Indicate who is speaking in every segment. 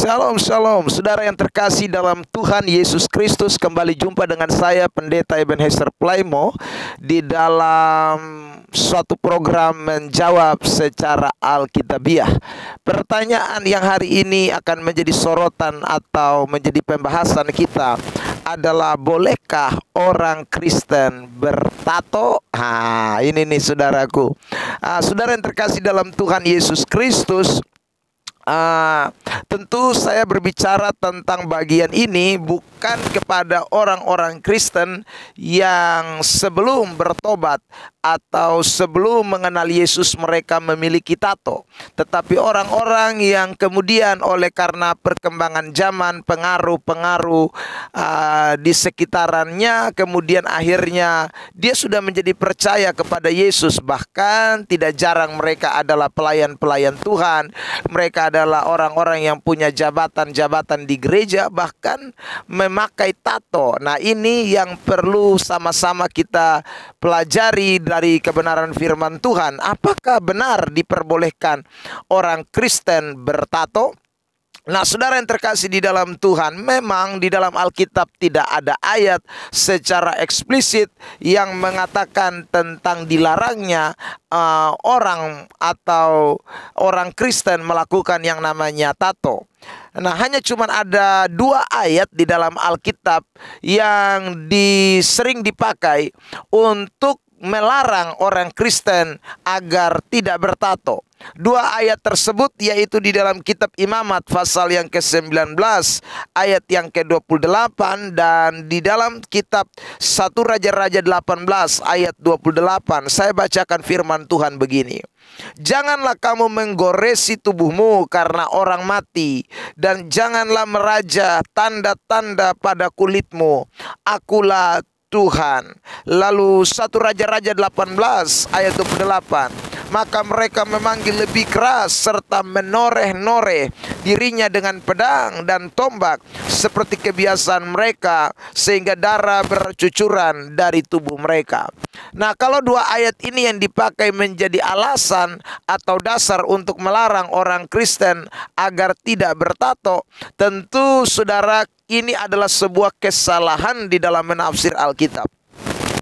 Speaker 1: Shalom, shalom. Saudara yang terkasih dalam Tuhan Yesus Kristus, kembali jumpa dengan saya Pendeta Ebenezer Playmo di dalam suatu program menjawab secara Alkitabiah. Pertanyaan yang hari ini akan menjadi sorotan atau menjadi pembahasan kita adalah, bolehkah orang Kristen bertato? Ini nih saudaraku. Saudara yang terkasih dalam Tuhan Yesus Kristus, tentu saya berbicara tentang bagian ini bukan kepada orang-orang Kristen yang sebelum bertobat atau sebelum mengenal Yesus mereka memiliki tato, tetapi orang-orang yang kemudian oleh karena perkembangan zaman, pengaruh-pengaruh di sekitarannya, kemudian akhirnya dia sudah menjadi percaya kepada Yesus. Bahkan tidak jarang mereka adalah pelayan-pelayan Tuhan, mereka adalah orang-orang yang punya jabatan-jabatan di gereja, bahkan memakai tato. Nah, ini yang perlu sama-sama kita pelajari dari kebenaran firman Tuhan. Apakah benar diperbolehkan orang Kristen bertato? Nah, saudara yang terkasih di dalam Tuhan, memang di dalam Alkitab tidak ada ayat secara eksplisit yang mengatakan tentang dilarangnya orang atau orang Kristen melakukan yang namanya tato. Nah, hanya cuma ada 2 ayat di dalam Alkitab yang sering dipakai untuk melarang orang Kristen agar tidak bertato. 2 ayat tersebut yaitu di dalam kitab Imamat pasal yang ke-19 ayat yang ke-28, dan di dalam kitab 1 Raja-Raja 18 ayat 28. Saya bacakan firman Tuhan begini. Janganlah kamu menggoresi tubuhmu karena orang mati, dan janganlah meraja tanda-tanda pada kulitmu. Akulah Tuhan. Lalu 1 Raja-Raja 18 ayat 28. Maka mereka memanggil lebih keras serta menoreh-noreh dirinya dengan pedang dan tombak seperti kebiasaan mereka, sehingga darah bercucuran dari tubuh mereka. Nah, kalau 2 ayat ini yang dipakai menjadi alasan atau dasar untuk melarang orang Kristen agar tidak bertato, tentu saudara, ini adalah sebuah kesalahan di dalam menafsir Alkitab.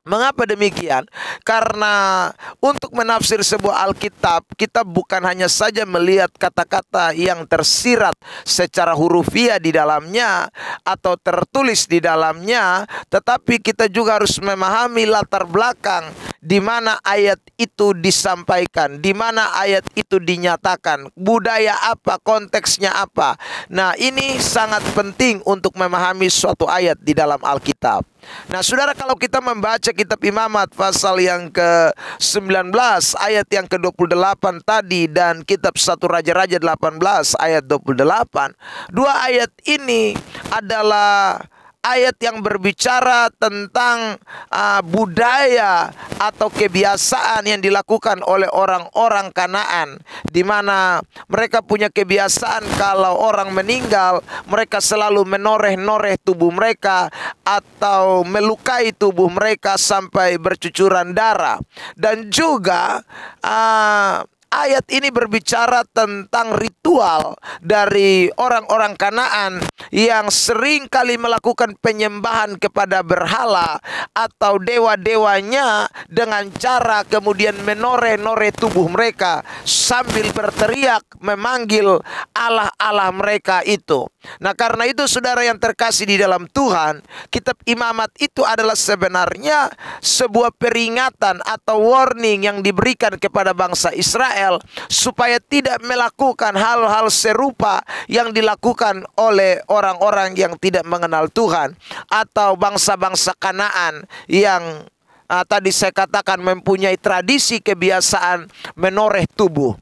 Speaker 1: Mengapa demikian? Karena untuk menafsir sebuah Alkitab, kita bukan hanya saja melihat kata-kata yang tersirat secara hurufiah di dalamnya atau tertulis di dalamnya, tetapi kita juga harus memahami latar belakang di mana ayat itu disampaikan, di mana ayat itu dinyatakan, budaya apa, konteksnya apa. Nah, ini sangat penting untuk memahami suatu ayat di dalam Alkitab. Nah, saudara, kalau kita membaca kitab Imamat pasal yang ke-19 ayat yang ke-28 tadi, dan kitab 1 Raja-Raja 18 ayat 28, 2 ayat ini adalah ayat yang berbicara tentang budaya atau kebiasaan yang dilakukan oleh orang-orang Kanaan, di mana mereka punya kebiasaan kalau orang meninggal, mereka selalu menoreh-noreh tubuh mereka atau melukai tubuh mereka sampai bercucuran darah. Dan juga ayat ini berbicara tentang ritual dari orang-orang Kanaan yang sering kali melakukan penyembahan kepada berhala atau dewa-dewanya dengan cara kemudian menoreh-noreh tubuh mereka sambil berteriak memanggil Allah-Allah mereka itu. Nah, karena itu saudara yang terkasih di dalam Tuhan, kitab Imamat itu adalah sebenarnya sebuah peringatan atau warning yang diberikan kepada bangsa Israel supaya tidak melakukan hal-hal serupa yang dilakukan oleh orang-orang yang tidak mengenal Tuhan atau bangsa-bangsa Kanaan yang tadi saya katakan mempunyai tradisi kebiasaan menoreh tubuh.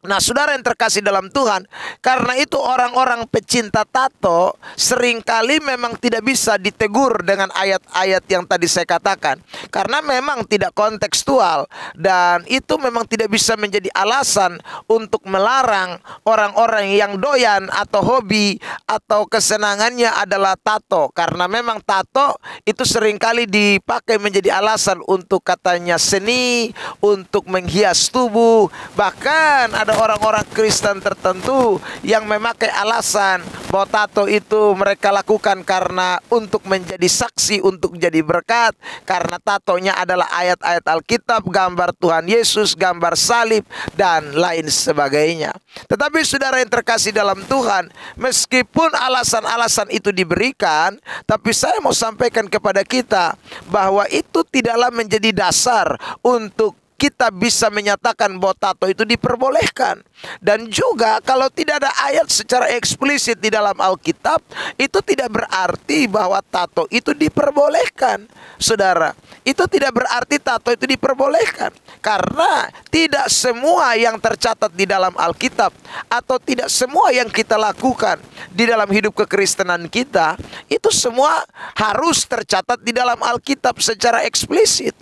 Speaker 1: Nah, saudara yang terkasih dalam Tuhan, karena itu orang-orang pecinta tato seringkali memang tidak bisa ditegur dengan ayat-ayat yang tadi saya katakan, karena memang tidak kontekstual, dan itu memang tidak bisa menjadi alasan untuk melarang orang-orang yang doyan atau hobi atau kesenangannya adalah tato. Karena memang tato itu seringkali dipakai menjadi alasan untuk katanya seni, untuk menghias tubuh. Bahkan ada ada orang-orang Kristen tertentu yang memakai alasan bahwa tato itu mereka lakukan karena untuk menjadi saksi, untuk jadi berkat, karena tatonya adalah ayat-ayat Alkitab, gambar Tuhan Yesus, gambar salib, dan lain sebagainya. Tetapi saudara yang terkasih dalam Tuhan, meskipun alasan-alasan itu diberikan, tapi saya mau sampaikan kepada kita bahwa itu tidaklah menjadi dasar untuk kita bisa menyatakan bahwa tato itu diperbolehkan. Dan juga kalau tidak ada ayat secara eksplisit di dalam Alkitab, itu tidak berarti bahwa tato itu diperbolehkan. Saudara, itu tidak berarti tato itu diperbolehkan. Karena tidak semua yang tercatat di dalam Alkitab, atau tidak semua yang kita lakukan di dalam hidup kekristenan kita, itu semua harus tercatat di dalam Alkitab secara eksplisit.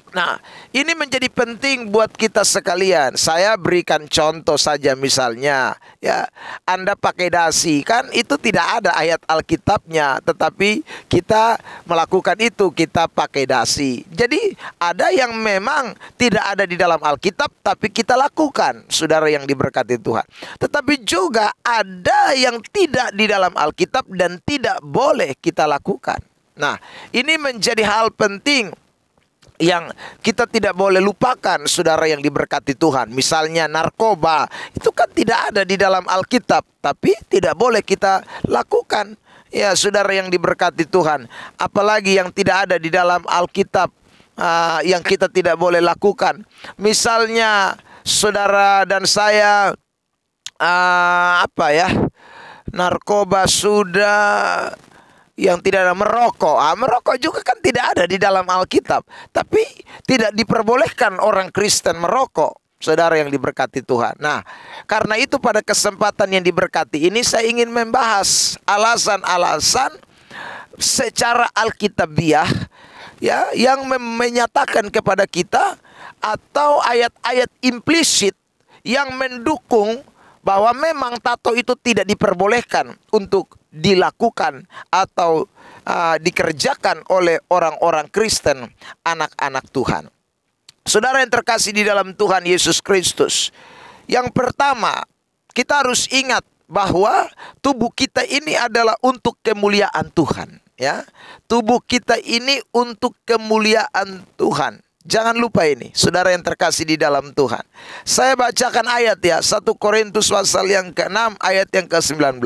Speaker 1: Nah, ini menjadi penting buat kita sekalian. Saya berikan contoh saja, misalnya ya, Anda pakai dasi, kan itu tidak ada ayat Alkitabnya, tetapi kita melakukan itu, kita pakai dasi. Jadi ada yang memang tidak ada di dalam Alkitab tapi kita lakukan, saudara yang diberkati Tuhan. Tetapi juga ada yang tidak di dalam Alkitab dan tidak boleh kita lakukan. Nah, ini menjadi hal penting yang kita tidak boleh lupakan, saudara yang diberkati Tuhan. Misalnya narkoba, itu kan tidak ada di dalam Alkitab, tapi tidak boleh kita lakukan. Ya, saudara yang diberkati Tuhan, apalagi yang tidak ada di dalam Alkitab, yang kita tidak boleh lakukan. Misalnya saudara dan saya, narkoba sudah, yang tidak ada merokok. Merokok juga kan tidak ada di dalam Alkitab, tapi tidak diperbolehkan orang Kristen merokok, saudara yang diberkati Tuhan. Nah, karena itu pada kesempatan yang diberkati ini saya ingin membahas alasan-alasan secara alkitabiah, ya, yang menyatakan kepada kita, atau ayat-ayat implisit yang mendukung bahwa memang tato itu tidak diperbolehkan untuk dilakukan atau dikerjakan oleh orang-orang Kristen, anak-anak Tuhan. Saudara yang terkasih di dalam Tuhan Yesus Kristus, yang pertama kita harus ingat bahwa tubuh kita ini adalah untuk kemuliaan Tuhan, ya. Tubuh kita ini untuk kemuliaan Tuhan. Jangan lupa ini, saudara yang terkasih di dalam Tuhan. Saya bacakan ayat, ya, 1 Korintus pasal yang ke-6 ayat yang ke-19.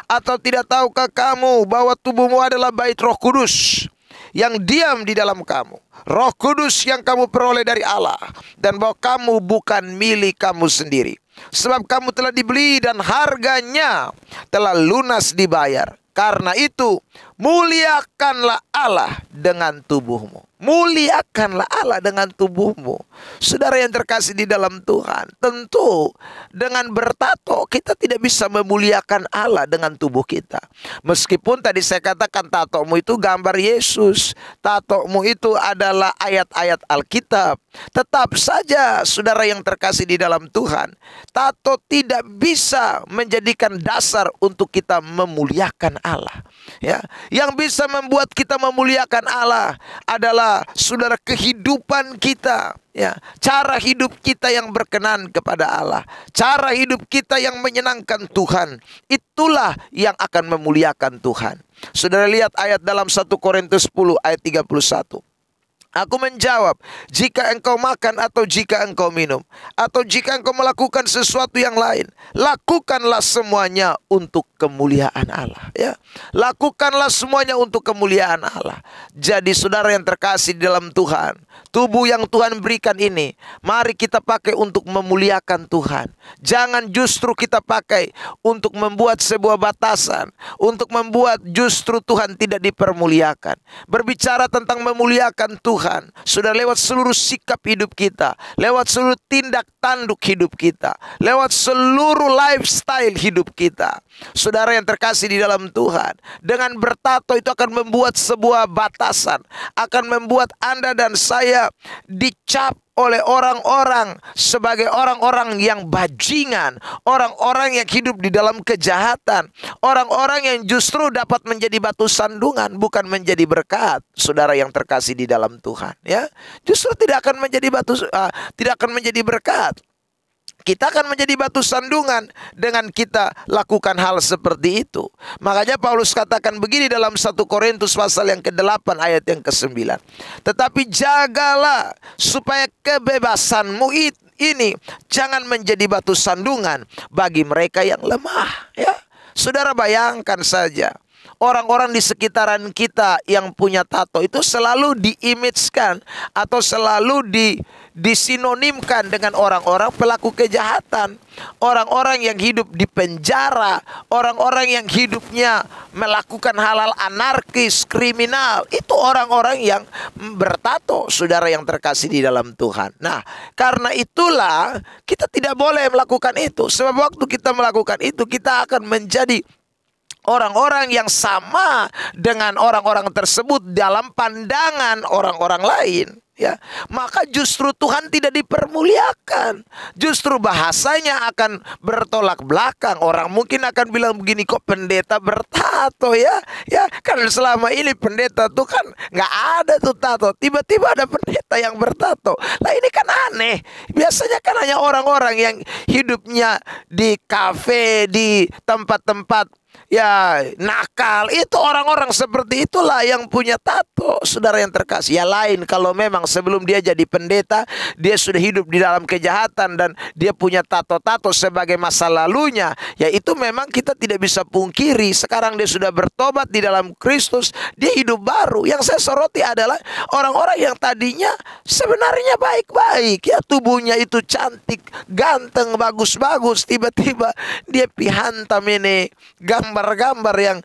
Speaker 1: Atau tidak tahukah kamu bahwa tubuhmu adalah bait Roh Kudus yang diam di dalam kamu, Roh Kudus yang kamu peroleh dari Allah, dan bahwa kamu bukan milik kamu sendiri, sebab kamu telah dibeli dan harganya telah lunas dibayar. Karena itu, muliakanlah Allah dengan tubuhmu. Muliakanlah Allah dengan tubuhmu. Saudara yang terkasih di dalam Tuhan, tentu dengan bertato kita tidak bisa memuliakan Allah dengan tubuh kita. Meskipun tadi saya katakan tatomu itu gambar Yesus, tatomu itu adalah ayat-ayat Alkitab, tetap saja saudara yang terkasih di dalam Tuhan, tato tidak bisa menjadikan dasar untuk kita memuliakan Allah. Ya, yang bisa membuat kita memuliakan Allah adalah saudara kehidupan kita, ya, cara hidup kita yang berkenan kepada Allah, cara hidup kita yang menyenangkan Tuhan. Itulah yang akan memuliakan Tuhan. Saudara lihat ayat dalam 1 Korintus 10 ayat 31. Aku menjawab, jika engkau makan atau jika engkau minum, atau jika engkau melakukan sesuatu yang lain, lakukanlah semuanya untuk kemuliaan Allah. Ya, lakukanlah semuanya untuk kemuliaan Allah. Jadi saudara yang terkasih di dalam Tuhan, tubuh yang Tuhan berikan ini, mari kita pakai untuk memuliakan Tuhan. Jangan justru kita pakai untuk membuat sebuah batasan, untuk membuat justru Tuhan tidak dipermuliakan. Berbicara tentang memuliakan Tuhan, sudah lewat seluruh sikap hidup kita, lewat seluruh tindak tanduk hidup kita, lewat seluruh lifestyle hidup kita. Saudara yang terkasih di dalam Tuhan, dengan bertato itu akan membuat sebuah batasan, akan membuat Anda dan saya dicap oleh orang-orang sebagai orang-orang yang bajingan, orang-orang yang hidup di dalam kejahatan, orang-orang yang justru dapat menjadi batu sandungan, bukan menjadi berkat. Saudara yang terkasih di dalam Tuhan, ya, justru tidak akan menjadi berkat. kita akan menjadi batu sandungan dengan kita lakukan hal seperti itu. Makanya Paulus katakan begini dalam 1 Korintus pasal yang ke-8 ayat yang ke-9. Tetapi jagalah supaya kebebasanmu ini jangan menjadi batu sandungan bagi mereka yang lemah. Ya, saudara bayangkan saja. Orang-orang di sekitaran kita yang punya tato itu selalu diimage-kan atau selalu disinonimkan dengan orang-orang pelaku kejahatan. Orang-orang yang hidup di penjara, orang-orang yang hidupnya melakukan hal-hal anarkis, kriminal. Itu orang-orang yang bertato, saudara yang terkasih di dalam Tuhan. Nah, karena itulah kita tidak boleh melakukan itu. Sebab waktu kita melakukan itu, kita akan menjadi orang-orang yang sama dengan orang-orang tersebut dalam pandangan orang-orang lain, ya. Maka justru Tuhan tidak dipermuliakan. Justru bahasanya akan bertolak belakang. Orang mungkin akan bilang begini, kok pendeta bertato ya? Ya, kan selama ini pendeta tuh kan nggak ada tuh tato. Tiba-tiba ada pendeta yang bertato. Lah ini kan aneh. Biasanya kan hanya orang-orang yang hidupnya di kafe, di tempat-tempat ya nakal, itu orang-orang seperti itulah yang punya tato, saudara yang terkasih. Ya lain kalau memang sebelum dia jadi pendeta dia sudah hidup di dalam kejahatan dan dia punya tato-tato sebagai masa lalunya, ya itu memang kita tidak bisa pungkiri. Sekarang dia sudah bertobat di dalam Kristus, dia hidup baru. Yang saya soroti adalah orang-orang yang tadinya sebenarnya baik-baik, ya tubuhnya itu cantik, ganteng, bagus-bagus, tiba-tiba dia pihantam ini gambar-gambar yang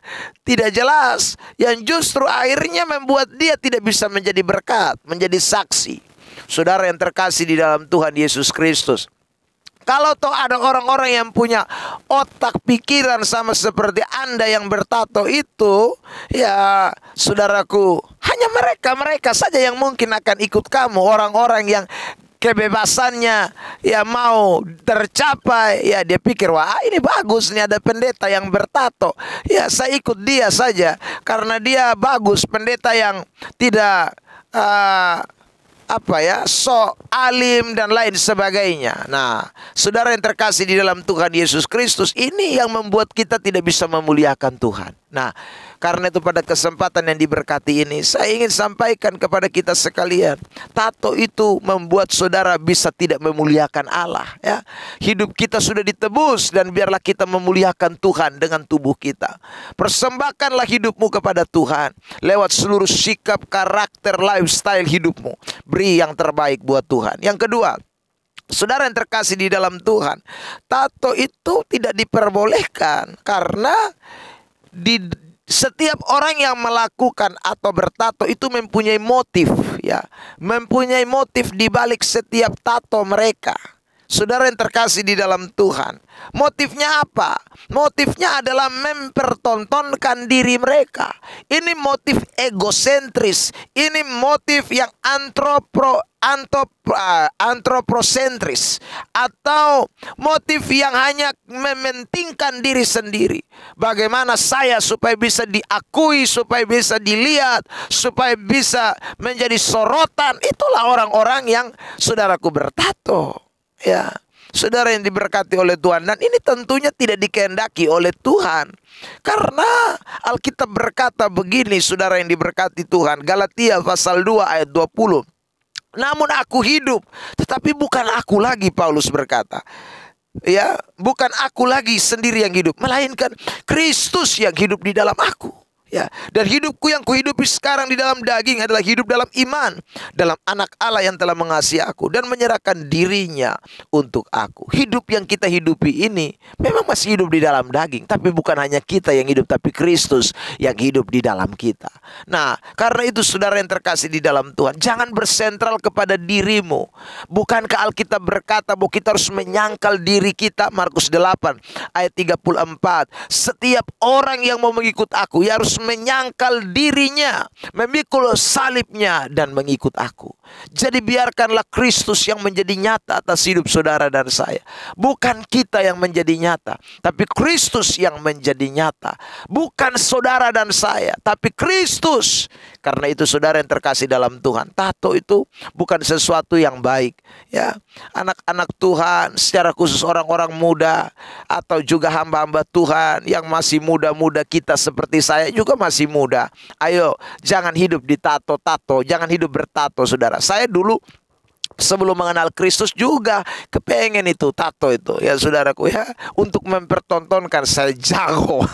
Speaker 1: tidak jelas, yang justru akhirnya membuat dia tidak bisa menjadi berkat, menjadi saksi. Saudara yang terkasih di dalam Tuhan Yesus Kristus, kalau toh ada orang-orang yang punya otak pikiran sama seperti Anda yang bertato itu, ya saudaraku, hanya mereka saja yang mungkin akan ikut kamu. Orang-orang yang kebebasannya ya mau tercapai, ya dia pikir, wah ini bagus nih ada pendeta yang bertato, ya saya ikut dia saja karena dia bagus, pendeta yang tidak so alim dan lain sebagainya. Nah, saudara yang terkasih di dalam Tuhan Yesus Kristus, ini yang membuat kita tidak bisa memuliakan Tuhan. Nah, karena itu pada kesempatan yang diberkati ini, saya ingin sampaikan kepada kita sekalian, tato itu membuat saudara bisa tidak memuliakan Allah, ya. Hidup kita sudah ditebus dan biarlah kita memuliakan Tuhan dengan tubuh kita. Persembahkanlah hidupmu kepada Tuhan lewat seluruh sikap, karakter, lifestyle hidupmu. Beri yang terbaik buat Tuhan. Yang kedua, saudara yang terkasih di dalam Tuhan, tato itu tidak diperbolehkan karena setiap orang yang melakukan atau bertato itu mempunyai motif, ya, mempunyai motif di balik setiap tato mereka. Saudara yang terkasih di dalam Tuhan, motifnya apa? Motifnya adalah mempertontonkan diri mereka. Ini motif egosentris. Ini motif yang antroposentris, atau motif yang hanya mementingkan diri sendiri. Bagaimana saya supaya bisa diakui, supaya bisa dilihat, supaya bisa menjadi sorotan. Itulah orang-orang yang saudaraku bertato. Ya, saudara yang diberkati oleh Tuhan, dan ini tentunya tidak dikehendaki oleh Tuhan. Karena Alkitab berkata begini, saudara yang diberkati Tuhan, Galatia pasal 2 ayat 20. Namun aku hidup, tetapi bukan aku lagi, Paulus berkata. Ya, bukan aku lagi sendiri yang hidup, melainkan Kristus yang hidup di dalam aku. Ya, dan hidupku yang kuhidupi sekarang di dalam daging adalah hidup dalam iman, dalam anak Allah yang telah mengasihi aku dan menyerahkan dirinya untuk aku. Hidup yang kita hidupi ini memang masih hidup di dalam daging, tapi bukan hanya kita yang hidup, tapi Kristus yang hidup di dalam kita. Nah, karena itu saudara yang terkasih di dalam Tuhan, jangan bersentral kepada dirimu. Bukankah Alkitab berkata bahwa kita harus menyangkal diri kita? Markus 8 ayat 34. Setiap orang yang mau mengikut aku, ya harus menyangkal dirinya, memikul salibnya dan mengikut aku. Jadi biarkanlah Kristus yang menjadi nyata atas hidup saudara dan saya. Bukan kita yang menjadi nyata, tapi Kristus yang menjadi nyata. Bukan saudara dan saya, tapi Kristus. Karena itu saudara yang terkasih dalam Tuhan, tato itu bukan sesuatu yang baik. Ya, anak-anak Tuhan, secara khusus orang-orang muda atau juga hamba-hamba Tuhan yang masih muda-muda, kita seperti saya juga masih muda. Ayo, jangan hidup di tato-tato, jangan hidup bertato, saudara. Saya dulu sebelum mengenal Kristus juga kepengen itu tato itu, ya saudaraku, ya, untuk mempertontonkan saya jago,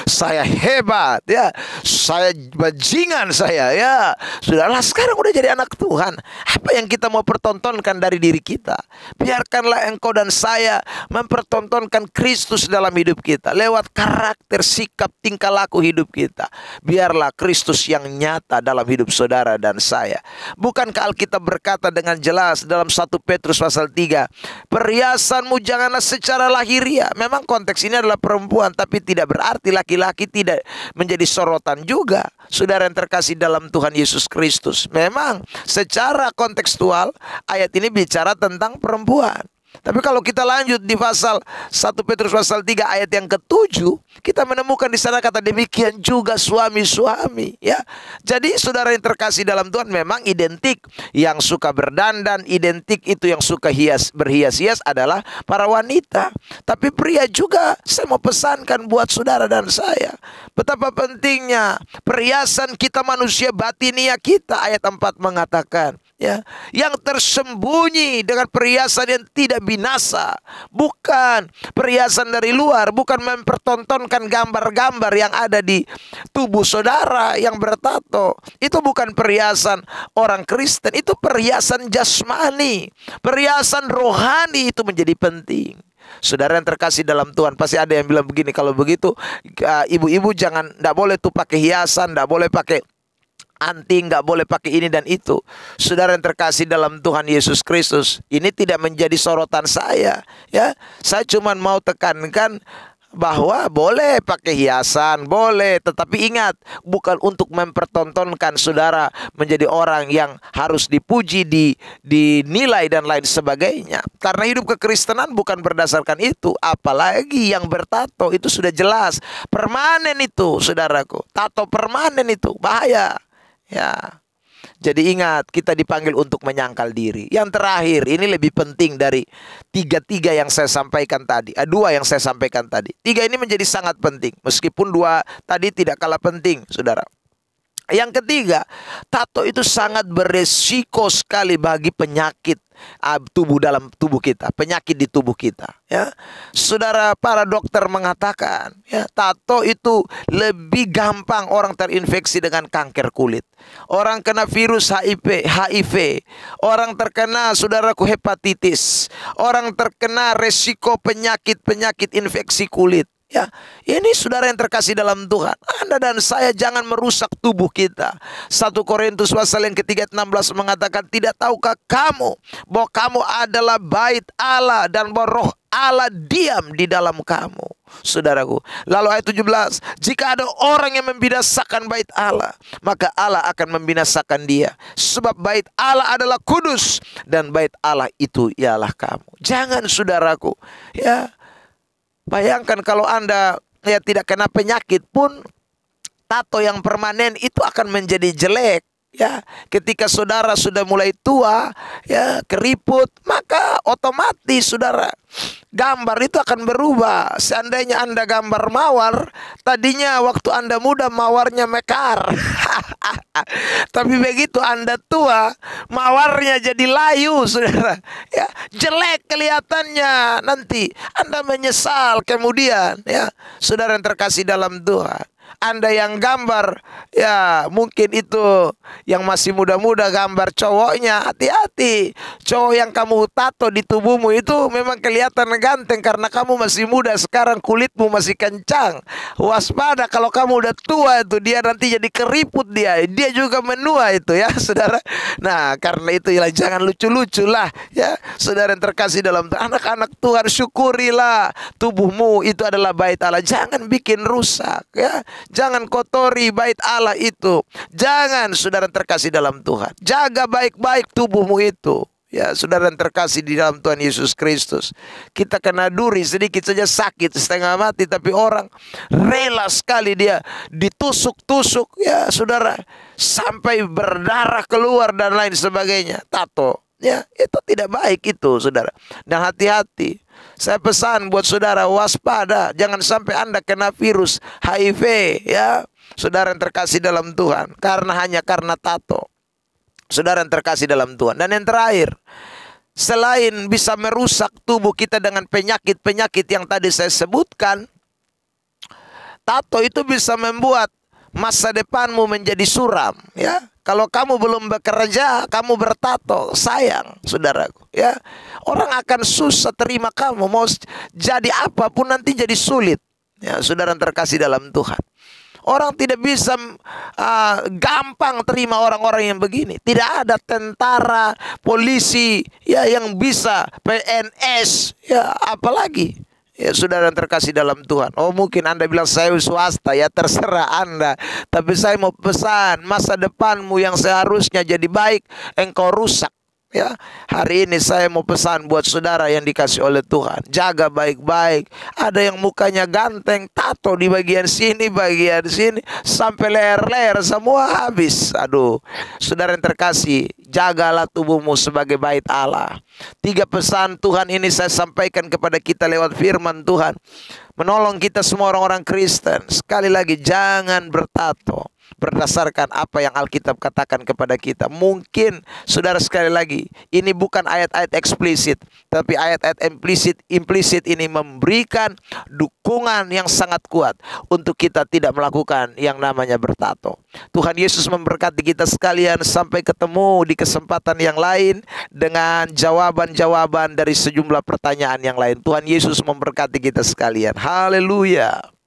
Speaker 1: saya hebat, ya, saya bajingan, saya, ya. Sudahlah, sekarang udah jadi anak Tuhan. Apa yang kita mau pertontonkan dari diri kita? Biarkanlah engkau dan saya mempertontonkan Kristus dalam hidup kita lewat karakter, sikap, tingkah laku hidup kita. Biarlah Kristus yang nyata dalam hidup saudara dan saya. Bukankah Alkitab berkata dengan jelas dalam 1 Petrus pasal 3, perhiasanmu janganlah secara lahiriah. Memang konteks ini adalah perempuan, tapi tidak berarti laki-laki tidak menjadi sorotan juga. Saudara yang terkasih dalam Tuhan Yesus Kristus, memang secara kontekstual ayat ini bicara tentang perempuan. Tapi kalau kita lanjut di pasal 1 Petrus pasal 3 ayat yang ke-7, kita menemukan di sana kata demikian juga suami-suami, ya. Jadi saudara yang terkasih dalam Tuhan, memang identik yang suka berdandan, identik itu yang suka berhias-hias adalah para wanita. Tapi pria juga saya mau pesankan buat saudara dan saya, betapa pentingnya perhiasan kita manusia batinia kita. Ayat 4 mengatakan, ya, yang tersembunyi dengan perhiasan yang tidak binasa, bukan perhiasan dari luar, bukan mempertontonkan gambar-gambar yang ada di tubuh saudara yang bertato. Itu bukan perhiasan orang Kristen, itu perhiasan jasmani, perhiasan rohani. Itu menjadi penting. Saudara yang terkasih dalam Tuhan, pasti ada yang bilang begini, kalau begitu ibu-ibu jangan, tidak boleh tuh pakai hiasan, tidak boleh pakai anting, nggak boleh pakai ini dan itu. Saudara yang terkasih dalam Tuhan Yesus Kristus, ini tidak menjadi sorotan saya, ya. Saya cuma mau tekankan bahwa boleh pakai hiasan, boleh, tetapi ingat, bukan untuk mempertontonkan saudara menjadi orang yang harus dipuji, dinilai dan lain sebagainya. Karena hidup kekristenan bukan berdasarkan itu. Apalagi yang bertato itu sudah jelas permanen itu, saudaraku. Tato permanen itu bahaya. Ya, jadi ingat, kita dipanggil untuk menyangkal diri. Yang terakhir, ini lebih penting dari tiga yang saya sampaikan tadi. Dua yang saya sampaikan tadi. Tiga ini menjadi sangat penting, meskipun dua tadi tidak kalah penting, saudara. Yang ketiga, tato itu sangat beresiko sekali bagi penyakit dalam tubuh kita, penyakit di tubuh kita, ya. Saudara, para dokter mengatakan, ya, tato itu lebih gampang orang terinfeksi dengan kanker kulit, orang kena virus HIV, orang terkena, saudaraku, hepatitis, orang terkena resiko penyakit infeksi kulit. Ya, ini saudara yang terkasih dalam Tuhan, Anda dan saya jangan merusak tubuh kita. 1 Korintus pasal yang ke-3 16 mengatakan, tidak tahukah kamu bahwa kamu adalah bait Allah dan bahwa roh Allah diam di dalam kamu, saudaraku. Lalu ayat 17, jika ada orang yang membinasakan bait Allah, maka Allah akan membinasakan dia. Sebab bait Allah adalah kudus dan bait Allah itu ialah kamu. Jangan, saudaraku, ya. Bayangkan kalau Anda ya tidak kena penyakit pun, tato yang permanen itu akan menjadi jelek. Ya, ketika saudara sudah mulai tua, ya, keriput, maka otomatis saudara, gambar itu akan berubah. Seandainya Anda gambar mawar, tadinya waktu Anda muda mawarnya mekar. Tapi begitu Anda tua, mawarnya jadi layu, saudara. Ya, jelek kelihatannya. Nanti Anda menyesal kemudian, ya. Saudara yang terkasih dalam Tuhan, Anda yang gambar, ya, mungkin itu yang masih muda-muda gambar cowoknya, hati-hati. Cowok yang kamu tato di tubuhmu itu memang kelihatan ganteng karena kamu masih muda, sekarang kulitmu masih kencang. Waspada, kalau kamu udah tua itu dia nanti jadi keriput, dia juga menua itu, ya, saudara. Nah, karena itu ya, jangan lucu-lucu lah, ya, saudara yang terkasih dalam anak-anak Tuhan, syukurilah tubuhmu itu adalah bait Allah, jangan bikin rusak, ya. Jangan kotori bait Allah itu. Jangan, saudara terkasih dalam Tuhan. Jaga baik-baik tubuhmu itu. Ya, saudara yang terkasih di dalam Tuhan Yesus Kristus. Kita kena duri sedikit saja sakit, setengah mati. Tapi orang rela sekali dia ditusuk-tusuk. Ya, saudara. Sampai berdarah keluar dan lain sebagainya. Tato. Ya, itu tidak baik itu, saudara. Dan hati-hati. Saya pesan buat saudara, waspada. Jangan sampai Anda kena virus HIV. Ya, saudara yang terkasih dalam Tuhan. Hanya karena tato. Saudara yang terkasih dalam Tuhan. Dan yang terakhir, selain bisa merusak tubuh kita dengan penyakit-penyakit yang tadi saya sebutkan, tato itu bisa membuat masa depanmu menjadi suram. Ya, kalau kamu belum bekerja, kamu bertato, sayang, saudaraku. Ya, orang akan susah terima kamu. Mau jadi apapun nanti jadi sulit. Ya, saudara yang terkasih dalam Tuhan. Orang tidak bisa gampang terima orang-orang yang begini. Tidak ada tentara, polisi, ya, yang bisa, PNS, ya, apalagi. Ya, saudara yang terkasih dalam Tuhan. Oh, mungkin Anda bilang saya swasta, ya terserah Anda. Tapi saya mau pesan, masa depanmu yang seharusnya jadi baik, engkau rusak. Ya, hari ini saya mau pesan buat saudara yang dikasih oleh Tuhan. Jaga baik-baik. Ada yang mukanya ganteng, tato di bagian sini, sampai leher-leher semua habis. Aduh, saudara yang terkasih, jagalah tubuhmu sebagai bait Allah. 3 pesan Tuhan ini saya sampaikan kepada kita lewat firman Tuhan, menolong kita semua orang-orang Kristen. Sekali lagi, jangan bertato berdasarkan apa yang Alkitab katakan kepada kita. Mungkin saudara, sekali lagi, ini bukan ayat-ayat eksplisit, tapi ayat-ayat implisit ini memberikan dukungan yang sangat kuat untuk kita tidak melakukan yang namanya bertato. Tuhan Yesus memberkati kita sekalian. Sampai ketemu di kesempatan yang lain dengan jawaban-jawaban dari sejumlah pertanyaan yang lain. Tuhan Yesus memberkati kita sekalian. Haleluya.